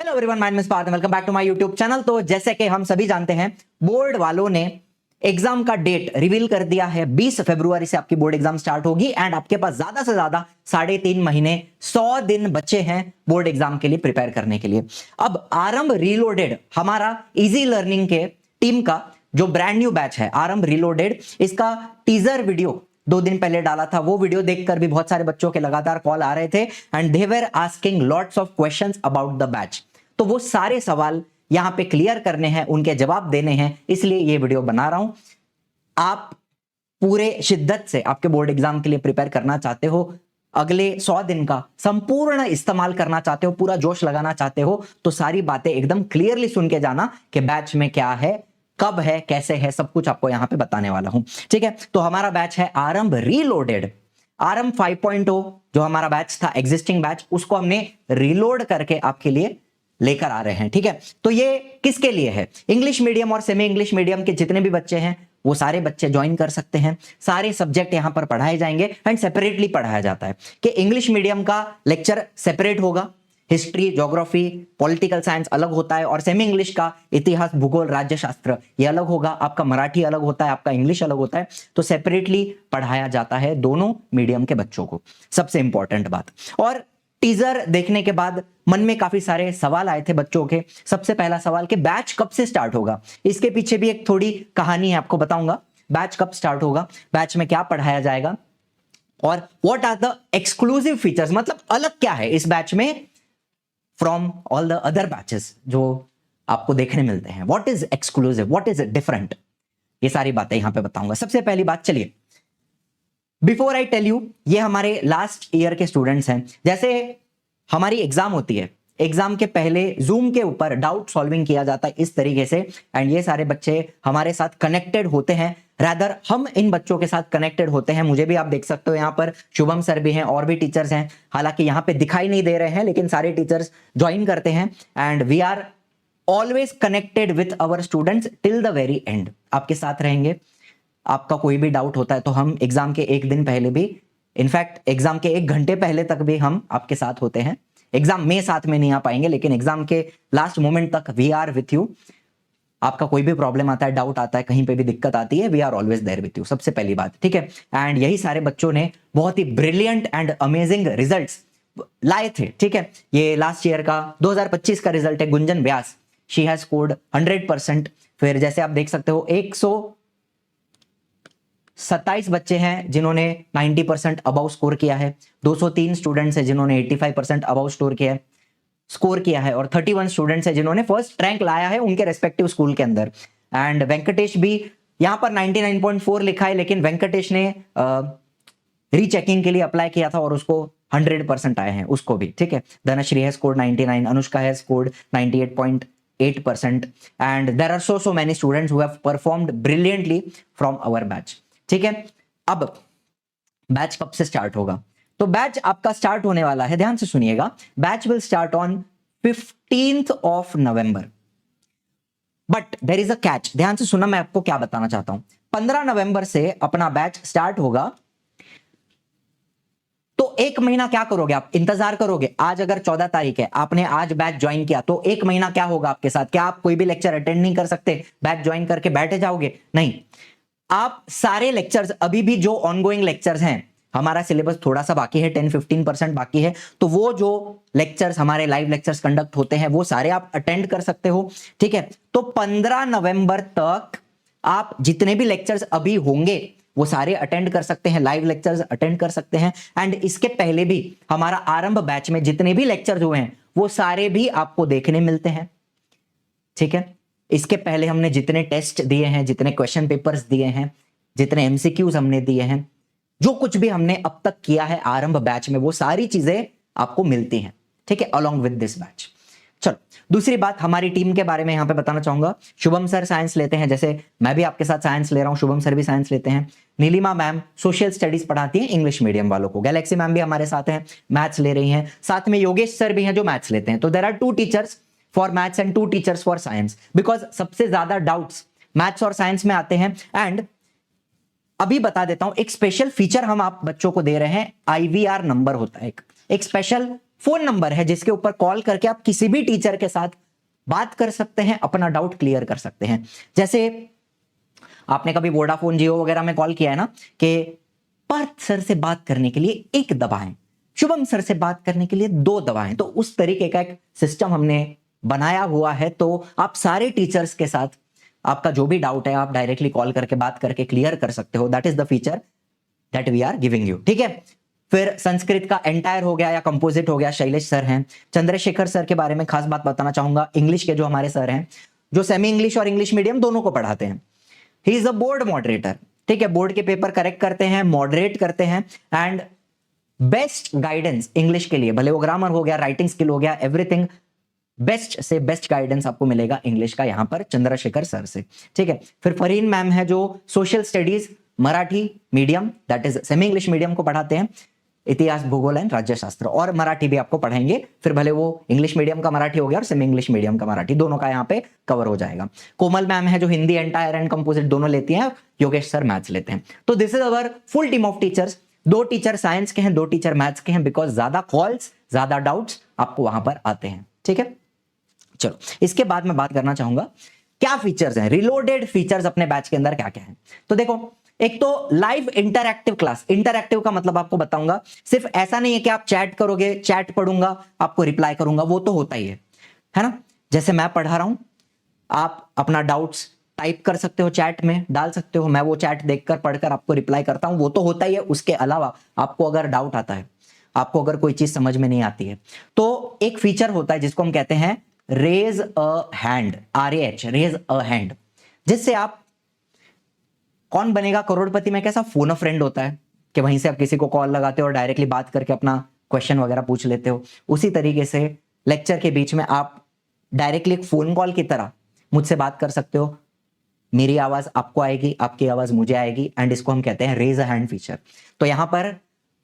Hello everyone, my name is Parth, welcome back to my YouTube channel. तो जैसे कि हम सभी जानते हैं, बोर्ड वालों ने एग्जाम का डेट रिवील कर दिया है। 20 फरवरी से आपकी बोर्ड एग्जाम स्टार्ट होगी एंड आपके पास ज्यादा से ज्यादा 3.5 महीने 100 दिन बचे हैं बोर्ड एग्जाम के लिए प्रिपेयर करने के लिए। अब आरंभ रीलोडेड, हमारा इजी लर्निंग के टीम का जो ब्रांड न्यू बैच है आरंभ रीलोडेड, इसका टीजर वीडियो 2 दिन पहले डाला था। वो वीडियो देखकर भी बहुत सारे बच्चों के लगातार कॉल आ रहे थे and they were asking lots of questions about the batch. तो वो सारे सवाल यहां पे क्लियर करने हैं, उनके जवाब देने हैं, इसलिए ये वीडियो बना रहा हूं। आप पूरे शिद्दत से आपके बोर्ड एग्जाम के लिए प्रिपेयर करना चाहते हो, अगले 100 दिन का संपूर्ण इस्तेमाल करना चाहते हो, पूरा जोश लगाना चाहते हो, तो सारी बातें एकदम क्लियरली सुन के जाना कि बैच में क्या है, कब है, कैसे है, सब कुछ आपको यहां पे बताने वाला हूं। ठीक है, तो हमारा बैच है आरंभ रीलोडेड। आरंभ 5.0 जो हमारा बैच था, एग्जिस्टिंग बैच, उसको हमने रीलोड करके आपके लिए लेकर आ रहे हैं। ठीक है, तो ये किसके लिए है? इंग्लिश मीडियम और सेमी इंग्लिश मीडियम के जितने भी बच्चे हैं वो सारे बच्चे ज्वाइन कर सकते हैं। सारे सब्जेक्ट यहां पर पढ़ाए जाएंगे एंड सेपरेटली पढ़ाया जाता है कि इंग्लिश मीडियम का लेक्चर सेपरेट होगा, हिस्ट्री, ज्योग्राफी, पॉलिटिकल साइंस अलग होता है, और सेमी इंग्लिश का इतिहास, भूगोल, राज्यशास्त्र ये अलग होगा। आपका मराठी अलग होता है, आपका इंग्लिश अलग होता है, तो सेपरेटली पढ़ाया जाता है दोनों मीडियम के बच्चों को। सबसे इंपॉर्टेंट बात। और टीजर देखने के बाद मन में काफी सारे सवाल आए थे बच्चों के। सबसे पहला सवाल कि बैच कब से स्टार्ट होगा। इसके पीछे भी एक थोड़ी कहानी है, आपको बताऊंगा। बैच कब स्टार्ट होगा, बैच में क्या पढ़ाया जाएगा, और what are the exclusive features, मतलब अलग क्या है इस बैच में from all the other batches जो आपको देखने मिलते हैं। What is exclusive, what is different, ये सारी बातें यहां पे बताऊंगा। सबसे पहली बात, चलिए बिफोर आई टेल यू, ये हमारे लास्ट ईयर के स्टूडेंट्स हैं। जैसे हमारी एग्जाम होती है, एग्जाम के पहले जूम के ऊपर डाउट सॉल्विंग किया जाता है इस तरीके से, एंड ये सारे बच्चे हमारे साथ कनेक्टेड होते हैं, रादर हम इन बच्चों के साथ कनेक्टेड होते हैं। मुझे भी आप देख सकते हो, यहाँ पर शुभम सर भी हैं और भी टीचर्स हैं, हालांकि यहाँ पे दिखाई नहीं दे रहे हैं, लेकिन सारे टीचर्स ज्वाइन करते हैं and we are always connected with our students till the very end. आपके साथ रहेंगे, आपका कोई भी डाउट होता है तो हम एग्जाम के एक दिन पहले भी, इनफैक्ट एग्जाम के 1 घंटे पहले तक भी हम आपके साथ होते हैं। एग्जाम में साथ में नहीं आ पाएंगे, लेकिन एग्जाम के लास्ट मोमेंट तक वी आर विथ यू। आपका कोई भी प्रॉब्लम आता है, डाउट आता है, कहीं पे भी दिक्कत आती है, we are always there with you. सबसे पहली बात, ठीक है। एंड यही सारे बच्चों ने बहुत ही ब्रिलियंट एंड अमेजिंग रिजल्ट्स लाए थे। ठीक है, ये लास्ट ईयर का 2025 का रिजल्ट है। गुंजन व्यास, शी हैज स्कोर्ड 100%। फिर जैसे आप देख सकते हो 127 बच्चे हैं जिन्होंने 90% अबव स्कोर किया है, 203 स्टूडेंट्स हैं जिन्होंने 85% अबव स्कोर किया है, और 31 स्टूडेंट्स हैं जिन्होंने फर्स्ट रैंक लाया है उनके रेस्पेक्टिव स्कूल के अंदर। एंड वेंकटेश भी यहां पर 99.4 लिखा है, लेकिन वेंकटेश ने रीचेकिंग के लिए अप्लाई किया था और उसको 100% आए हैं उसको भी। ठीक है, धनश्री है score 99, Anushka has scored 98.8%, and there are so many students who have performed brilliantly from our batch। ठीक है, अब बैच कब से स्टार्ट होगा? तो बैच आपका स्टार्ट होने वाला है, ध्यान से सुनिएगा, batch will start on 15th of November। But there is a catch, ध्यान से सुनना, मैं आपको क्या बताना चाहता हूं। 15 नवंबर से अपना बैच स्टार्ट होगा, तो 1 महीना क्या करोगे आप? इंतजार करोगे। आज अगर 14 तारीख है, आपने आज बैच ज्वाइन किया, तो 1 महीना क्या होगा आपके साथ? क्या आप कोई भी लेक्चर अटेंड नहीं कर सकते? बैच ज्वाइन करके बैठे जाओगे? नहीं, आप सारे लेक्चर्स, अभी भी जो ऑनगोइंग लेक्चर्स हैं, हमारा सिलेबस थोड़ा सा बाकी है, 10-15% बाकी है, तो वो जो लेक्चर्स, हमारे लाइव लेक्चर्स कंडक्ट होते हैं, वो सारे आप अटेंड कर सकते हो। ठीक है, तो 15 नवंबर तक आप जितने भी लेक्चर्स अभी होंगे वो सारे अटेंड कर सकते हैं, लाइव लेक्चर्स अटेंड कर सकते हैं। एंड इसके पहले भी हमारा आरंभ बैच में जितने भी लेक्चर्स हुए हैं वो सारे भी आपको देखने मिलते हैं। ठीक है, इसके पहले हमने जितने टेस्ट दिए हैं, जितने क्वेश्चन पेपर्स दिए हैं, जितने एमसीक्यूज हमने दिए हैं, जो कुछ भी हमने अब तक किया है आरंभ बैच में, वो सारी चीजें आपको मिलती हैं। ठीक है, अलोंग विद दिस बैच। चलो, दूसरी बात हमारी टीम के बारे में यहां पे बताना चाहूंगा। शुभम सर साइंस लेते हैं, जैसे मैं भी आपके साथ साइंस ले रहा हूं, शुभम सर भी साइंस लेते हैं। नीलिमा मैम सोशल स्टडीज पढ़ाती हैं इंग्लिश मीडियम वालों को। गैलेक्सी मैम भी हमारे साथ हैं, मैथ्स ले रही हैं। साथ में योगेश सर भी हैं जो मैथ्स लेते हैं। तो there are 2 teachers for maths and 2 teachers for science, because सबसे ज्यादा डाउट्स मैथ्स और साइंस में आते हैं। एंड अभी बता देता हूं, एक स्पेशल फीचर हम आप बच्चों को दे रहे हैं, IVR नंबर होता है, एक स्पेशल फोन नंबर है जिसके ऊपर कॉल करके आप किसी भी टीचर के साथ बात कर सकते हैं, अपना डाउट क्लियर कर सकते हैं। जैसे आपने कभी वोडाफोन जियो वगैरह में कॉल किया है ना, कि पार्थ सर से बात करने के लिए 1 दबाएं, शुभम सर से बात करने के लिए 2 दबाएं। तो उस तरीके का एक सिस्टम हमने बनाया हुआ है। तो आप सारे टीचर्स के साथ आपका जो भी डाउट है आप डायरेक्टली कॉल करके बात करके क्लियर कर सकते हो। That is the feature that we are giving you. ठीक है, फिर संस्कृत का एंटायर हो गया या कंपोजिट हो गया, शैलेश सर हैं। चंद्रशेखर सर के बारे में खास बात बताना चाहूंगा, इंग्लिश के जो हमारे सर हैं, जो सेमी इंग्लिश और इंग्लिश मीडियम दोनों को पढ़ाते हैं। He is a board moderator. ठीक है, बोर्ड के पेपर करेक्ट करते हैं, मॉडरेट करते हैं, एंड बेस्ट गाइडेंस इंग्लिश के लिए, भले वो ग्रामर हो गया, राइटिंग स्किल हो गया, एवरीथिंग बेस्ट से बेस्ट गाइडेंस आपको मिलेगा इंग्लिश का यहां पर चंद्रशेखर सर से। ठीक है, फिर फरीन मैम है जो social studies Marathi medium that is semi English medium को पढ़ाते हैं, इतिहास भूगोल एंड राज्यशास्त्र, और मराठी भी आपको पढ़ाएंगे। फिर भले वो इंग्लिश मीडियम का मराठी हो गया और सेमी इंग्लिश मीडियम का मराठी, दोनों का यहाँ पे कवर हो जाएगा। कोमल मैम है जो हिंदी एंटायर एंड कंपोजिट दोनों लेती हैं, योगेश सर मैथ्स लेते हैं। तो this is our full team of teachers. 2 teacher science के हैं, 2 टीचर मैथ्स के हैं, बिकॉज ज्यादा कॉल्स ज्यादा डाउट्स आपको वहां पर आते हैं। ठीक है, चलो इसके बाद मैं बात करना चाहूंगा क्या फीचर्स हैं, रिलोडेड फीचर्स अपने बैच के अंदर क्या क्या है। तो देखो, एक तो लाइव इंटरैक्टिव क्लास। इंटरैक्टिव का मतलब आपको बताऊंगा, सिर्फ ऐसा नहीं है कि आप चैट करोगे, चैट पढ़ूंगा आपको रिप्लाई करूंगा, वो तो होता ही है ना। जैसे मैं पढ़ा रहा हूं, आप अपना डाउट्स टाइप कर सकते हो, चैट में डाल सकते हो, मैं वो चैट देखकर पढ़कर आपको रिप्लाई करता हूं, वो तो होता ही है। उसके अलावा आपको अगर डाउट आता है, आपको अगर कोई चीज समझ में नहीं आती है, तो एक फीचर होता है जिसको हम कहते हैं raise a hand, RAH, raise a hand, जिससे आप कौन बनेगा करोड़पति में कैसा फोन अ फ्रेंड होता है कि वहीं से आप किसी को कॉल लगाते हो और डायरेक्टली बात करके अपना क्वेश्चन वगैरह पूछ लेते हो, उसी तरीके से लेक्चर के बीच में आप डायरेक्टली एक फोन कॉल की तरह मुझसे बात कर सकते हो। मेरी आवाज आपको आएगी, आपकी आवाज मुझे आएगी, एंड इसको हम कहते हैं रेज अ हैंड फीचर। तो यहां पर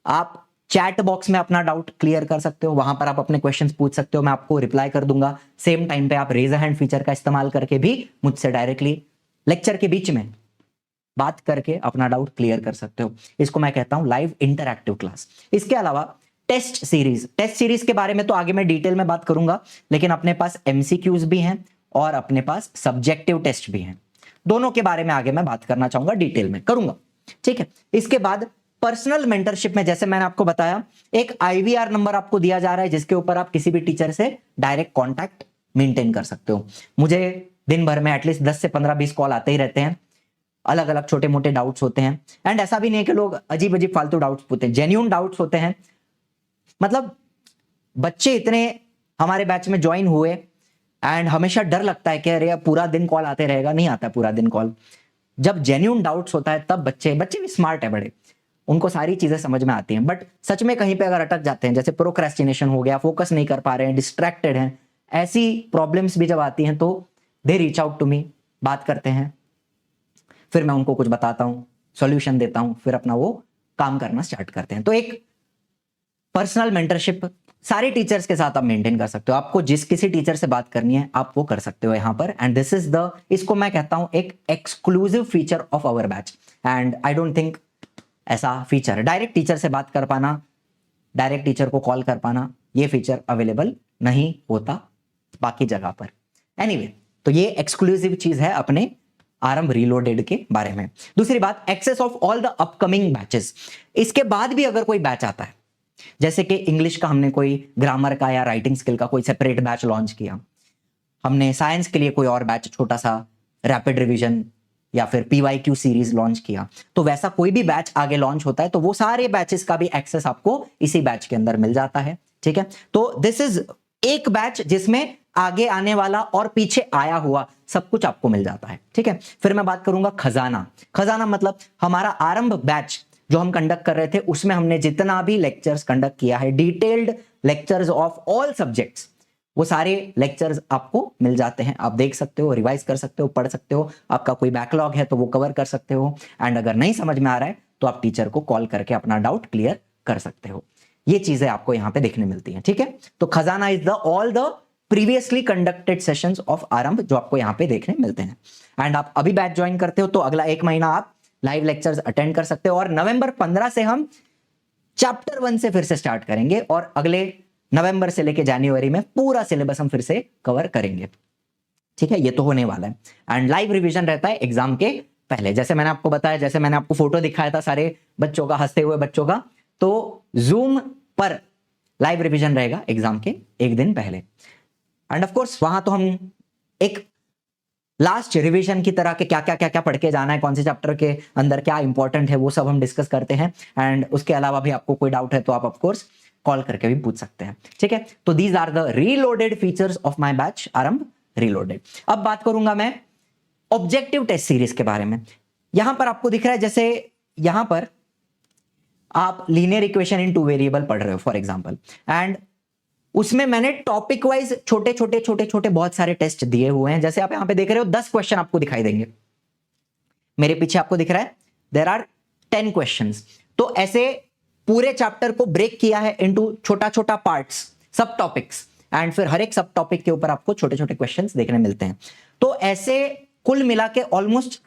आप चैट बॉक्स में अपना डाउट क्लियर कर सकते हो, वहां पर आप अपने क्वेश्चंस पूछ सकते हो, मैं आपको रिप्लाई कर दूंगा। सेम टाइम पे आप रेज अ हैंड फीचर का इस्तेमाल करके भी मुझसे डायरेक्टली लेक्चर के बीच में बात करके अपना डाउट क्लियर कर सकते हो। इसको मैं कहता हूं लाइव इंटरैक्टिव क्लास। इसके अलावा टेस्ट सीरीज के बारे में तो आगे मैं डिटेल में बात करूंगा, लेकिन अपने पास MCQs भी हैं और अपने पास सब्जेक्टिव टेस्ट भी हैं। दोनों के बारे में आगे मैं बात करना चाहूंगा, डिटेल में करूंगा। ठीक है, इसके बाद पर्सनल मेंटरशिप में जैसे मैंने आपको बताया, एक IVR नंबर आपको दिया जा रहा है जिसके ऊपर आप किसी भी टीचर से डायरेक्ट कॉन्टैक्ट मेंटेन कर सकते हो। मुझे दिन भर में एटलीस्ट 10 से 15-20 कॉल आते ही रहते हैं, अलग अलग छोटे मोटे डाउट्स होते हैं। एंड ऐसा भी नहीं है कि लोग अजीब अजीब फालतू डाउट्स पूछते हैं, जेन्युइन डाउट्स होते हैं। मतलब बच्चे इतने हमारे बैच में ज्वाइन हुए एंड हमेशा डर लगता है कि अरे पूरा दिन कॉल आते रहेगा, नहीं आता पूरा दिन कॉल। जब जेन्युइन डाउट्स होता है तब बच्चे भी स्मार्ट है बड़े, उनको सारी चीजें समझ में आती हैं। बट सच में कहीं पे अगर अटक जाते हैं, जैसे प्रोक्रेस्टिनेशन हो गया, फोकस नहीं कर पा रहे हैं, डिस्ट्रैक्टेड हैं, ऐसी प्रॉब्लम्स भी जब आती हैं तो they reach out to me, बात करते हैं, फिर मैं उनको कुछ बताता हूं, सॉल्यूशन देता हूं, फिर अपना वो काम करना स्टार्ट करते हैं। तो एक पर्सनल मेंटरशिप सारे टीचर्स के साथ आप मेंटेन कर सकते हो। आपको जिस किसी टीचर से बात करनी है आप वो कर सकते हो यहां पर। एंड दिस इज द, इसको मैं कहता हूं एक exclusive feature of our batch. And I don't think ऐसा फीचर, डायरेक्ट टीचर से बात कर पाना, डायरेक्ट टीचर को कॉल कर पाना, ये फीचर अवेलेबल नहीं होता बाकी जगह पर। एनीवे, तो ये एक्सक्लूसिव चीज है अपने आरंभ रीलोडेड के बारे में। दूसरी बात, access of all the upcoming batches. इसके बाद भी अगर कोई बैच आता है, जैसे कि इंग्लिश का हमने कोई ग्रामर का या राइटिंग स्किल का कोई सेपरेट बैच लॉन्च किया, हमने साइंस के लिए कोई और बैच छोटा सा रैपिड रिवीजन या फिर PYQ सीरीज लॉन्च किया, तो वैसा कोई भी बैच आगे लॉन्च होता है तो वो सारे बैचेस का भी एक्सेस आपको इसी बैच के अंदर मिल जाता है। ठीक है, तो दिस इज एक बैच जिसमें आगे आने वाला और पीछे आया हुआ सब कुछ आपको मिल जाता है। ठीक है, फिर मैं बात करूंगा खजाना। खजाना मतलब हमारा आरंभ बैच जो हम कंडक्ट कर रहे थे, उसमें हमने जितना भी लेक्चर्स कंडक्ट किया है, detailed lectures of all subjects, वो सारे लेक्चर्स आपको मिल जाते हैं। आप देख सकते हो, रिवाइज कर सकते हो, पढ़ सकते हो, आपका कोई बैकलॉग है तो वो कवर कर सकते हो। एंड अगर नहीं समझ में आ रहा है तो आप टीचर को कॉल करके अपना डाउट क्लियर कर सकते हो। ये चीजें आपको यहाँ पे देखने मिलती हैं। ठीक है, तो खजाना is the all the previously conducted sessions of आरंभ जो आपको यहाँ पे देखने मिलते हैं। एंड आप अभी बैच ज्वाइन करते हो तो अगला 1 महीना आप लाइव लेक्चर्स अटेंड कर सकते हो। और नवंबर 15 से हम चैप्टर 1 से फिर से स्टार्ट करेंगे और अगले नवंबर से लेके जनवरी में पूरा सिलेबस हम फिर से कवर करेंगे। ठीक है, ये तो होने वाला है। एंड लाइव रिवीजन रहता है एग्जाम के पहले, जैसे मैंने आपको बताया, जैसे मैंने आपको फोटो दिखाया था सारे बच्चों का, हंसते हुए बच्चों का, तो जूम पर लाइव रिवीजन रहेगा एग्जाम के एक दिन पहले। एंड ऑफ कोर्स वहां तो हम एक लास्ट रिवीजन की तरह के क्या क्या पढ़ के जाना है, कौन से चैप्टर के अंदर क्या इंपॉर्टेंट है, वो सब हम डिस्कस करते हैं। एंड उसके अलावा भी आपको कोई डाउट है तो आप ऑफ कोर्स कॉल करके भी पूछ सकते हैं। ठीक है, तो these are the reloaded features of my batch Aarambh reloaded. अब बात करूंगा मैं ऑब्जेक्टिव टेस्ट सीरीज के बारे में। यहां पर आपको दिख रहा है, जैसे यहां पर आप linear equation in two variable पढ़ रहे हो फॉर एग्जांपल, एंड उसमें मैंने टॉपिक वाइज छोटे छोटे बहुत सारे टेस्ट दिए हुए हैं। जैसे आप यहां पे देख रहे हो 10 क्वेश्चन आपको दिखाई देंगे, मेरे पीछे आपको दिख रहा है देयर आर 10 क्वेश्चंस। तो ऐसे पूरे चैप्टर को ब्रेक किया है इनटू छोटा पार्ट्स, सब टॉपिक्स, एंड फिर हर एक सब टॉपिक के ऊपर आपको छोटे छोटे क्वेश्चंस देखने मिलते हैं। तो ऐसे कुल मिला के ऑलमोस्ट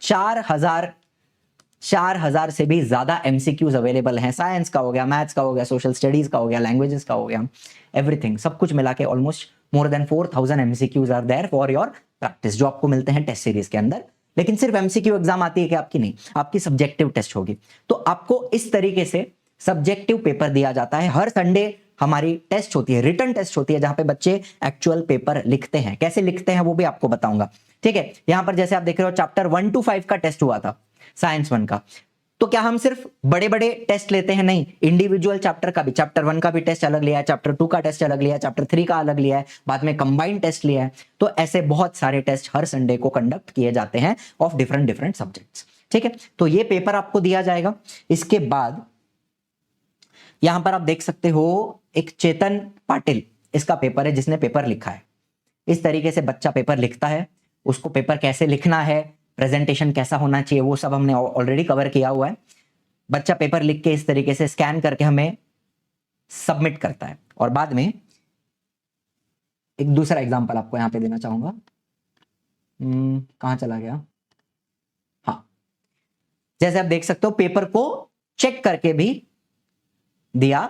4000 से भी ज्यादा एमसीक्यूज अवेलेबल हैं। साइंस का हो गया, मैथ्स का हो गया, सोशल स्टडीज का हो गया, लैंग्वेजेस का हो गया, एवरीथिंग, सब कुछ मिला के almost more than 4000 MCQs are there for your practice, जो आपको मिलते हैं टेस्ट सीरीज के अंदर। लेकिन सिर्फ एमसीक्यू एग्जाम आती है कि आपकी? नहीं, आपकी सब्जेक्टिव टेस्ट होगी। तो आपको इस तरीके से सब्जेक्टिव पेपर दिया जाता है। हर संडे हमारी टेस्ट होती है, रिटन टेस्ट होती है, जहां पे बच्चे एक्चुअल पेपर लिखते हैं। कैसे लिखते हैं वो भी आपको बताऊंगा। ठीक है, यहां पर जैसे आप देख रहे हो चैप्टर 1 to 5 का टेस्ट हुआ था, साइंस 1 का। तो क्या हम सिर्फ बड़े बड़े टेस्ट लेते हैं? नहीं, इंडिविजुअल चैप्टर का भी, चैप्टर 1 का भी टेस्ट अलग लिया है, चैप्टर 2 का टेस्ट अलग लिया है, चैप्टर 3 का अलग लिया है, बाद में कंबाइंड टेस्ट लिया है। तो ऐसे बहुत सारे टेस्ट हर संडे को कंडक्ट किए जाते हैं ऑफ डिफरेंट सब्जेक्ट्स। ठीक है, तो ये पेपर आपको दिया जाएगा। इसके बाद यहां पर आप देख सकते हो एक चेतन पाटिल, इसका पेपर है, जिसने पेपर लिखा है। इस तरीके से बच्चा पेपर लिखता है, उसको पेपर कैसे लिखना है, प्रेजेंटेशन कैसा होना चाहिए, वो सब हमने ऑलरेडी कवर किया हुआ है। बच्चा पेपर लिख के इस तरीके से स्कैन करके हमें सबमिट करता है। और बाद में एक दूसरा एग्जांपल आपको यहां पे देना चाहूंगा। कहां चला गया? हाँ, जैसे आप देख सकते हो पेपर को चेक करके भी दिया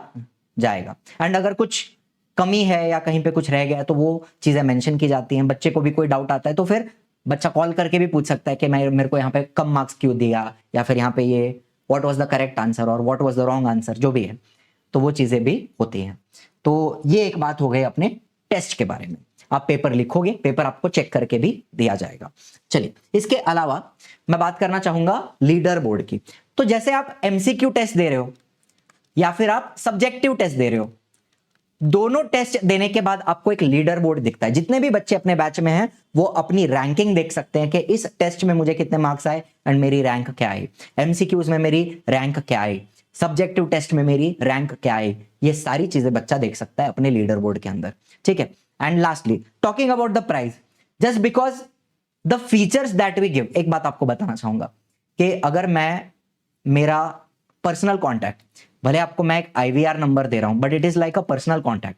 जाएगा। एंड अगर कुछ कमी है या कहीं पे कुछ रह गया तो वो चीजें मेंशन की जाती हैं। बच्चे को भी कोई डाउट आता है तो फिर बच्चा कॉल करके भी पूछ सकता है कि मेरे को यहाँ पे कम मार्क्स क्यों दिया, या फिर यहाँ पे ये what was the correct answer और what was the wrong answer, जो भी है, तो वो चीजें भी होती हैं। तो ये एक बात हो गई अपने टेस्ट के बारे में। आप पेपर लिखोगे, पेपर आपको चेक करके भी दिया जाएगा। चलिए, इसके अलावा मैं बात करना चाहूंगा लीडर बोर्ड की। तो जैसे आप एमसीक्यू टेस्ट दे रहे हो या फिर आप सब्जेक्टिव टेस्ट दे रहे हो, दोनों टेस्ट देने के बाद आपको एक लीडर बोर्ड दिखता है। जितने भी बच्चे अपने बैच में हैं वो अपनी रैंकिंग देख सकते हैं कि इस टेस्ट में मुझे कितने मार्क्स आए एंड मेरी रैंक क्या आई, एमसीक्यूज में मेरी रैंक क्या आई, सब्जेक्टिव टेस्ट में मेरी रैंक क्या आई। ये सारी चीजें बच्चा देख सकता है अपने लीडर बोर्ड के अंदर। ठीक है, and lastly talking about the price, just because the features that we give, एक बात आपको बताना चाहूंगा कि अगर मैं मेरा पर्सनल कॉन्टैक्ट, भले आपको मैं एक IVR नंबर दे रहा हूं but it is like a personal contact.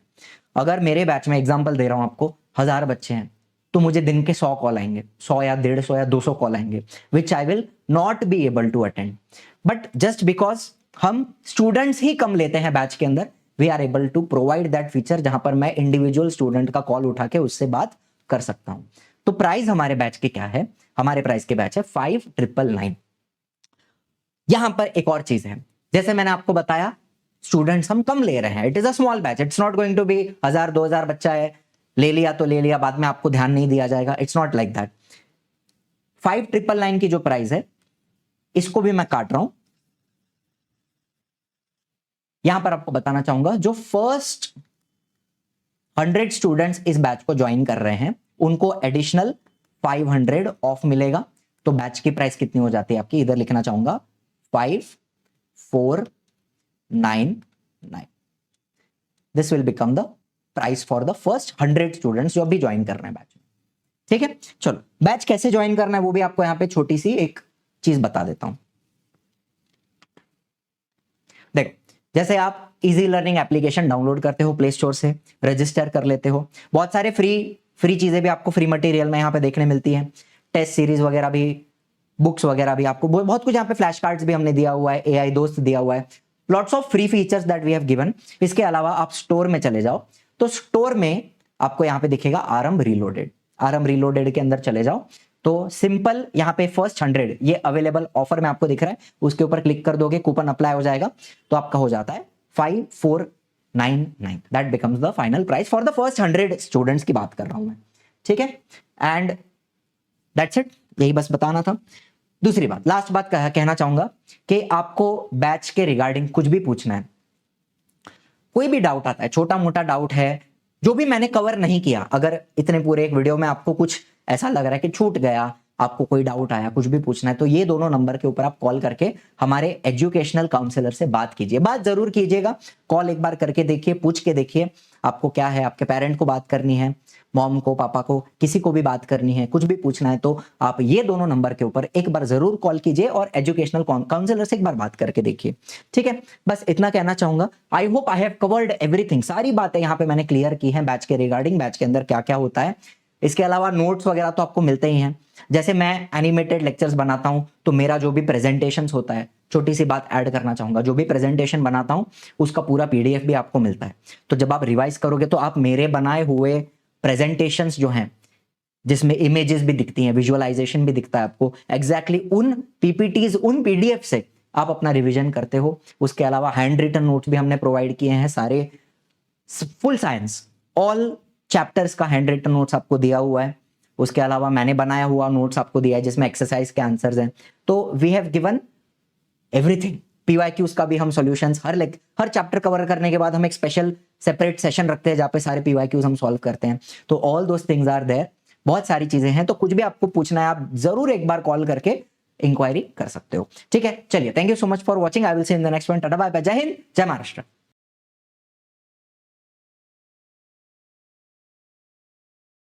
अगर मेरे बैच में एग्जांपल दे रहा हूं आपको 1000 बच्चे हैं तो मुझे दिन के 100 कॉल आएंगे, 100 या 150 या 200 कॉल आएंगे, which I will not be able to attend. But just because हम स्टूडेंट्स ही कम लेते हैं बैच के अंदर, we are able to provide that feature जहां पर मैं इंडिविजुअल स्टूडेंट का कॉल उठा के उससे बात कर सकता हूं। तो प्राइस हमारे बैच के क्या है? हमारे प्राइस के बैच है 5999। यहां पर एक और चीज है, जैसे मैंने आपको बताया स्टूडेंट्स हम कम ले रहे हैं, it is a small batch, it's not going to be 1000-2000 बच्चा है, ले लिया तो ले लिया, बाद में आपको ध्यान नहीं दिया जाएगा, इट्स नॉट लाइक दैट। 5999 की जो प्राइस है इसको भी मैं काट रहा हूं। यहां पर आपको बताना चाहूंगा जो फर्स्ट 100 स्टूडेंट्स इस बैच को ज्वाइन कर रहे हैं उनको एडिशनल 500 ऑफ मिलेगा। तो बैच की प्राइस कितनी हो जाती है आपकी? इधर लिखना चाहूंगा 5499। This will become the price for the first 100 students जो अभी ज्वाइन कर रहे हैं बैच में। ठीक है, चलो बैच कैसे ज्वाइन करना है वो भी आपको यहां पे छोटी सी एक चीज बता देता हूं। देखो, जैसे आप इजी लर्निंग एप्लीकेशन डाउनलोड करते हो प्ले स्टोर से, रजिस्टर कर लेते हो, बहुत सारे फ्री चीजें भी आपको फ्री मटेरियल में यहाँ पे देखने मिलती है, टेस्ट सीरीज वगैरह भी, बुक्स वगैरह भी, आपको बहुत कुछ यहाँ पे फ्लैश कार्ड्स भी हमने दिया हुआ है, AI दोस्त दिया हुआ है, lots of free features that we have given. इसके अलावा आप स्टोर में चले जाओ, तो स्टोर में आपको यहां पे दिखेगा आरंभ रीलोडेड। आरंभ रीलोडेड के अंदर चले जाओ तो सिंपल यहाँ पे फर्स्ट 100 ये अवेलेबल ऑफर में आपको दिख रहा है, उसके ऊपर क्लिक कर दोगे, कूपन अप्लाई हो जाएगा, तो आपका हो जाता है 5499। That becomes the final price for the first 100 students की बात कर रहा हूं मैं, ठीक है। एंड दैट्स इट, यही बस बताना था। दूसरी बात, लास्ट बात कहना चाहूंगा कि आपको बैच के रिगार्डिंग कुछ भी पूछना है, कोई भी डाउट आता है, छोटा मोटा डाउट है जो भी मैंने कवर नहीं किया, अगर इतने पूरे एक वीडियो में आपको कुछ ऐसा लग रहा है कि छूट गया, आपको कोई डाउट आया, कुछ भी पूछना है, तो ये दोनों नंबर के ऊपर आप कॉल करके हमारे एजुकेशनल काउंसलर से बात कीजिए। बात जरूर कीजिएगा, कॉल एक बार करके देखिए, पूछ के देखिए आपको क्या है, आपके पेरेंट को बात करनी है, मॉम को, पापा को, किसी को भी बात करनी है, कुछ भी पूछना है, तो आप ये दोनों नंबर के ऊपर एक बार जरूर कॉल कीजिए और एजुकेशनल काउंसलर से एक बार बात करके देखिए, ठीक है। बस इतना कहना चाहूंगा। I hope I have covered everything, सारी बातें यहाँ पे मैंने क्लियर की हैं बैच के रिगार्डिंग, बैच के अंदर क्या क्या होता है। इसके अलावा नोट्स वगैरह तो आपको मिलते ही हैं। जैसे मैं एनिमेटेड लेक्चर्स बनाता हूं तो मेरा जो भी प्रेजेंटेशन होता है, छोटी सी बात ऐड करना चाहूंगा, जो भी प्रेजेंटेशन बनाता हूं उसका पूरा पीडीएफ भी आपको मिलता है। तो जब आप रिवाइज करोगे तो आप मेरे बनाए हुए प्रेजेंटेशंस जो हैं, जिसमें इमेजेस भी दिखती हैं, विजुअलाइजेशन भी दिखता है आपको, एग्जैक्टली उन पीपीटीज, उन पीडीएफ से आप अपना रिविजन करते हो। उसके अलावा हैंड रिटन नोट्स भी हमने प्रोवाइड किए हैं, सारे फुल साइंस ऑल चैप्टर्स का हैंड रिटन नोट्स आपको दिया हुआ है। उसके अलावा मैंने बनाया हुआ नोट्स आपको दिया है जिसमें एक्सरसाइज के आंसर्स हैं। तो we have given everything. PYQs का भी हम सॉल्यूशंस, हर चैप्टर कवर करने के बाद हम एक स्पेशल सेपरेट सेशन रखते हैं जहाँ पे सारे पीवाईक्यूज हम सॉल्व करते हैं। तो all those things are there, बहुत सारी चीजें हैं। तो कुछ भी आपको पूछना है आप जरूर एक बार कॉल करके इंक्वायरी कर सकते हो, ठीक है। चलिए, thank you so much for watching, I will see in the next one. Tata bye bye, जय हिंद, जय महाराष्ट्र।